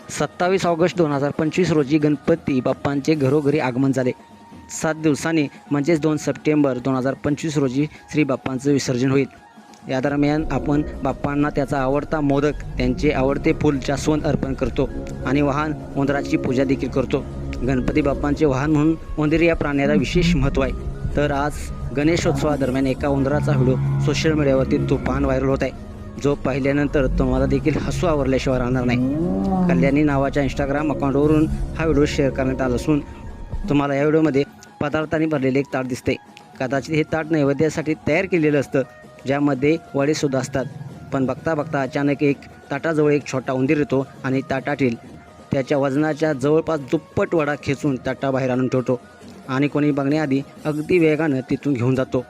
27 August 2025 रोजी गणपती बाप्पांचे घरोघरी आगमन झाले. 7 दिवसांनी म्हणजेच 2 सप्टेंबर 2025 रोजी श्री बाप्पांचं विसर्जन होईल. या दरम्यान आपण बाप्पांना त्याचा आवडता मोदक, त्यांचे आवडते फूल जास्वंद अर्पण करतो आणि वाहन उंदराची पूजा देखील करतो. गणपती बाप्पांचे वाहन म्हणून उंदीर या प्राण्याला विशेष महत्त्व आहे. तर आज गणेशोत्सवादरम्यान एका उंदराचा व्हिडिओ सोशल मीडियावरती तुफान व्हायरल होत आहे, जो पाहिल्यानंतर तुम्हाला देखील हसू आवरल्याशिवाय राहणार नाही. कल्याणी नावाच्या इंस्टाग्राम अकाउंटवरून हा व्हिडिओ शेअर करण्यात आला असून तुम्हाला या व्हिडिओमध्ये पदार्थांनी भरलेले एक ताट दिसते. कदाचित हे ताट नैवेद्यासाठी तयार केलेलं असतं, ज्यामध्ये वडेसुद्धा असतात. पण बघता बघता अचानक एक ताटाजवळ एक छोटा उंदीर येतो आणि ताटातील त्याच्या वजनाच्या जवळपास दुप्पट वडा खेचून ताटाबाहेर आणून ठेवतो आणि कोणी बघण्याआधी अगदी वेगानं तिथून घेऊन जातो.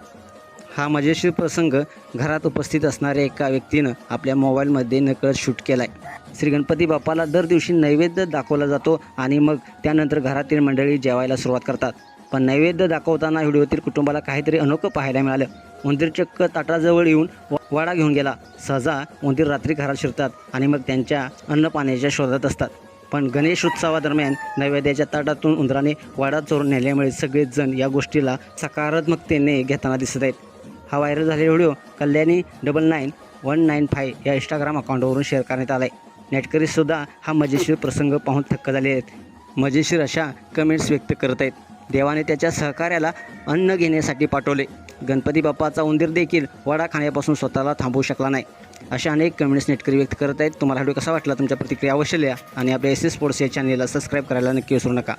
हा मजेशीर प्रसंग घरात उपस्थित असणाऱ्या एका व्यक्तीनं आपल्या मोबाईलमध्ये नकळत शूट केला आहे. श्री गणपती बाप्पाला दर दिवशी नैवेद्य दाखवला जातो आणि मग त्यानंतर घरातील मंडळी जेवायला सुरुवात करतात. पण नैवेद्य दाखवताना व्हिडिओतील कुटुंबाला काहीतरी अनोखं पाहायला मिळालं. उंदीर चक्क ताटाजवळ येऊन वडा घेऊन गेला. सहजा उंदीर रात्री घरात शिरतात आणि मग त्यांच्या अन्नपाण्याच्या शोधात असतात. पण गणेश उत्सवादरम्यान नैवेद्याच्या ताटातून उंदराने वाडा चोरून नेल्यामुळे सगळेच जण या गोष्टीला सकारात्मकतेने घेताना दिसत आहेत. हा व्हायरल झालेला व्हिडिओ कल्याणी 99195 या इंस्टाग्राम अकाउंटवरून शेअर करण्यात आला आहे. नेटकरीसुद्धा हा मजेशीर प्रसंग पाहून थक्क झाले आहेत. मजेशीर अशा कमेंट्स व्यक्त करत आहेत. देवाने त्याच्या सहकार्याला अन्न घेण्यासाठी पाठवले. गणपती बाप्पाचा उंदीर देखील वडा खाण्यापासून स्वतःला थांबवू शकला नाही. अशा अनेक कमेंट्स नेटकरी व्यक्त करत आहेत. तुम्हाला व्हिडिओ कसा वाटला, तुमच्या प्रतिक्रिया अवश्य लिहा आणि आपल्या SS स्पोर्ट्स या चॅनलला सबस्क्राईब करायला नक्की विसरू नका.